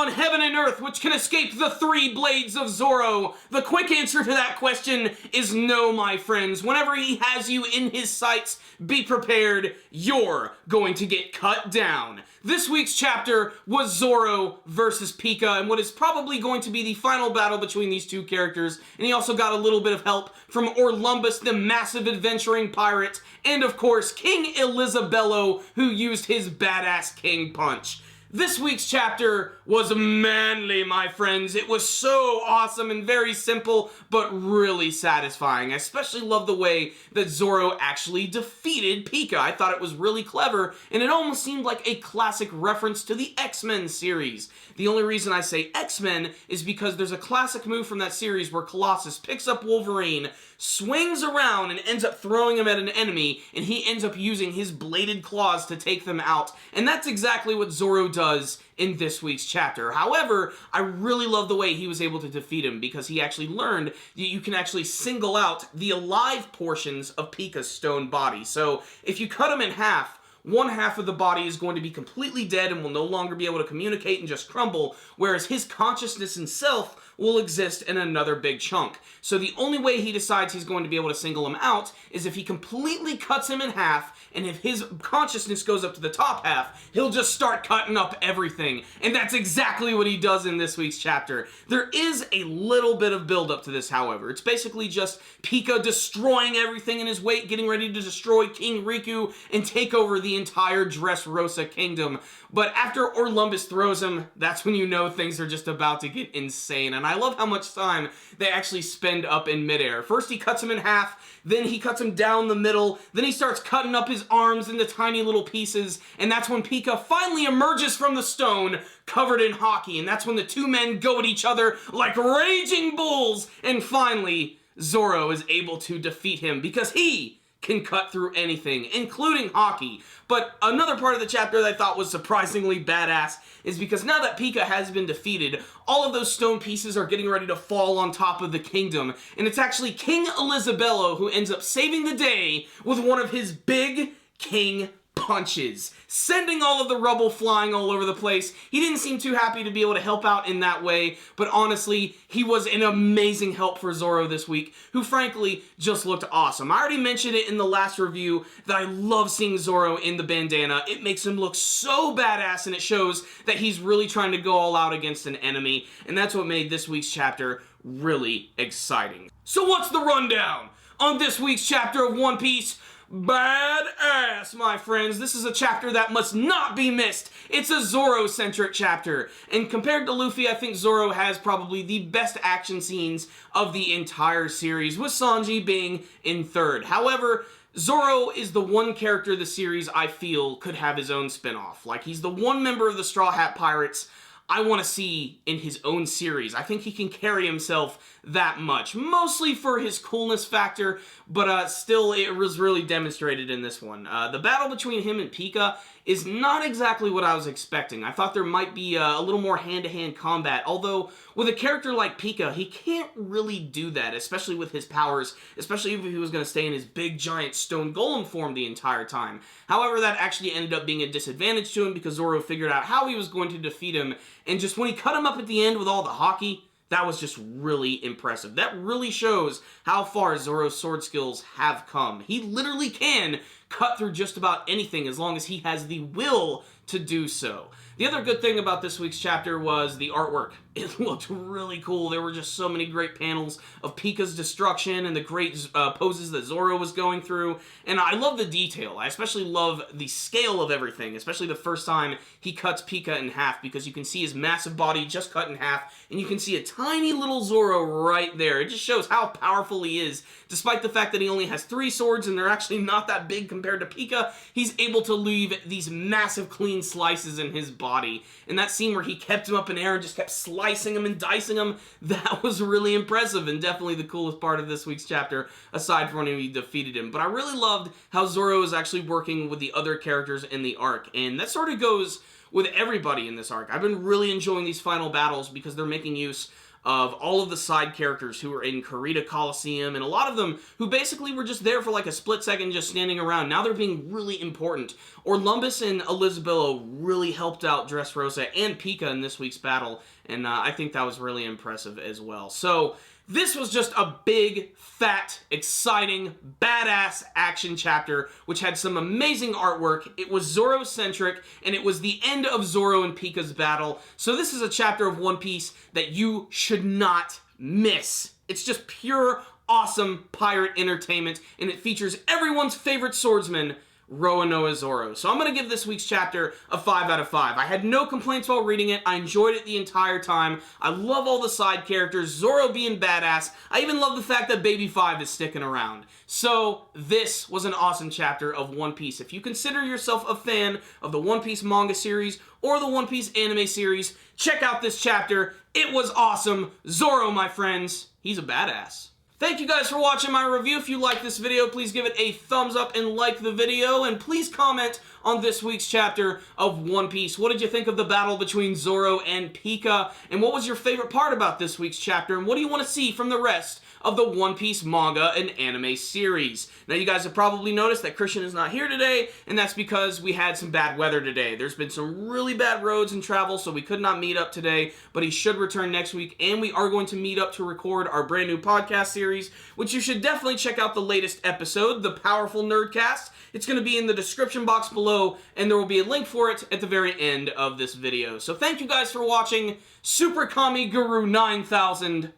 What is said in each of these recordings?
on heaven and earth which can escape the three blades of Zoro? The quick answer to that question is no, my friends. Whenever he has you in his sights, be prepared. You're going to get cut down. This week's chapter was Zoro versus Pica, and what is probably going to be the final battle between these two characters, and he also got a little bit of help from Orlumbus, the massive adventuring pirate, and of course, King Elizabello, who used his badass king punch. This week's chapter was manly, my friends. It was so awesome and very simple, but really satisfying. I especially love the way that Zoro actually defeated Pica. I thought it was really clever, and it almost seemed like a classic reference to the X-Men series. The only reason I say X-Men is because there's a classic move from that series where Colossus picks up Wolverine, swings around, and ends up throwing him at an enemy, and he ends up using his bladed claws to take them out. And that's exactly what Zoro does in this week's chapter. However, I really love the way he was able to defeat him, because he actually learned that you can actually single out the alive portions of Pica's stone body. So if you cut him in half, one half of the body is going to be completely dead and will no longer be able to communicate and just crumble, whereas his consciousness himself will exist in another big chunk. So the only way he decides he's going to be able to single him out is if he completely cuts him in half, and if his consciousness goes up to the top half, he'll just start cutting up everything. And that's exactly what he does in this week's chapter. There is a little bit of build-up to this, however. It's basically just Pica destroying everything in his wake, getting ready to destroy King Riku and take over the entire Dressrosa kingdom. But after Orlumbus throws him, that's when you know things are just about to get insane. And I love how much time they actually spend up in midair. First he cuts him in half, then he cuts him down the middle, then he starts cutting up his arms into tiny little pieces, and that's when Pica finally emerges from the stone, covered in hockey, and that's when the two men go at each other like raging bulls, and finally, Zoro is able to defeat him, because he can cut through anything, including hockey. But another part of the chapter that I thought was surprisingly badass is because now that Pica has been defeated, all of those stone pieces are getting ready to fall on top of the kingdom, and it's actually King Elizabello who ends up saving the day with one of his big king punches, sending all of the rubble flying all over the place. He didn't seem too happy to be able to help out in that way, but honestly, he was an amazing help for Zoro this week, who frankly just looked awesome. I already mentioned it in the last review that I love seeing Zoro in the bandana. It makes him look so badass, and it shows that he's really trying to go all out against an enemy, and that's what made this week's chapter really exciting. So what's the rundown on this week's chapter of One Piece? Badass, my friends. This is a chapter that must not be missed. It's a Zoro-centric chapter. And compared to Luffy, I think Zoro has probably the best action scenes of the entire series, with Sanji being in third. However, Zoro is the one character of the series I feel could have his own spin-off. Like, he's the one member of the Straw Hat Pirates I want to see in his own series. I think he can carry himself that much, mostly for his coolness factor, but still it was really demonstrated in this one. The battle between him and Pica is not exactly what I was expecting. I thought there might be a little more hand-to-hand combat, although with a character like Pica, he can't really do that, especially with his powers, especially if he was going to stay in his big giant stone golem form the entire time. However, that actually ended up being a disadvantage to him because Zoro figured out how he was going to defeat him, and just when he cut him up at the end with all the hockey, that was just really impressive. That really shows how far Zoro's sword skills have come. He literally can cut through just about anything as long as he has the will to do so. The other good thing about this week's chapter was the artwork. It looked really cool. There were just so many great panels of Pica's destruction and the great poses that Zoro was going through. And I love the detail. I especially love the scale of everything, especially the first time he cuts Pica in half, because you can see his massive body just cut in half, and you can see a tiny little Zoro right there. It just shows how powerful he is. Despite the fact that he only has 3 swords and they're actually not that big compared to Pica, he's able to leave these massive clean slices in his body. And that scene where he kept him up in air and just kept slicing him and dicing him, that was really impressive and definitely the coolest part of this week's chapter, aside from when he defeated him. But I really loved how Zoro is actually working with the other characters in the arc, and that sort of goes with everybody in this arc. I've been really enjoying these final battles because they're making use of all of the side characters who were in Kurita Coliseum, and a lot of them who basically were just there for like a split second just standing around. Now they're being really important. Orlumbus and Elisabello really helped out Dressrosa and Pica in this week's battle, and I think that was really impressive as well. So this was just a big, fat, exciting, badass action chapter, which had some amazing artwork. It was Zoro-centric, and it was the end of Zoro and Pica's battle. So this is a chapter of One Piece that you should not miss. It's just pure, awesome pirate entertainment, and it features everyone's favorite swordsman, Roronoa Zoro. So I'm going to give this week's chapter a 5 out of 5. I had no complaints while reading it. I enjoyed it the entire time. I love all the side characters, Zoro being badass. I even love the fact that Baby 5 is sticking around. So this was an awesome chapter of One Piece. If you consider yourself a fan of the One Piece manga series or the One Piece anime series, check out this chapter. It was awesome. Zoro, my friends, he's a badass. Thank you guys for watching my review. If you like this video, please give it a thumbs up and like the video, and please comment on this week's chapter of One Piece. What did you think of the battle between Zoro and Pica? And what was your favorite part about this week's chapter? And what do you want to see from the rest of the One Piece manga and anime series? Now, you guys have probably noticed that Christian is not here today, and that's because we had some bad weather today. There's been some really bad roads and travel, so we could not meet up today, but he should return next week, and we are going to meet up to record our brand new podcast series, which you should definitely check out the latest episode, The Powerful Nerdcast. It's going to be in the description box below, and there will be a link for it at the very end of this video. So thank you guys for watching. Super Kami Guru 9000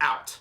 out.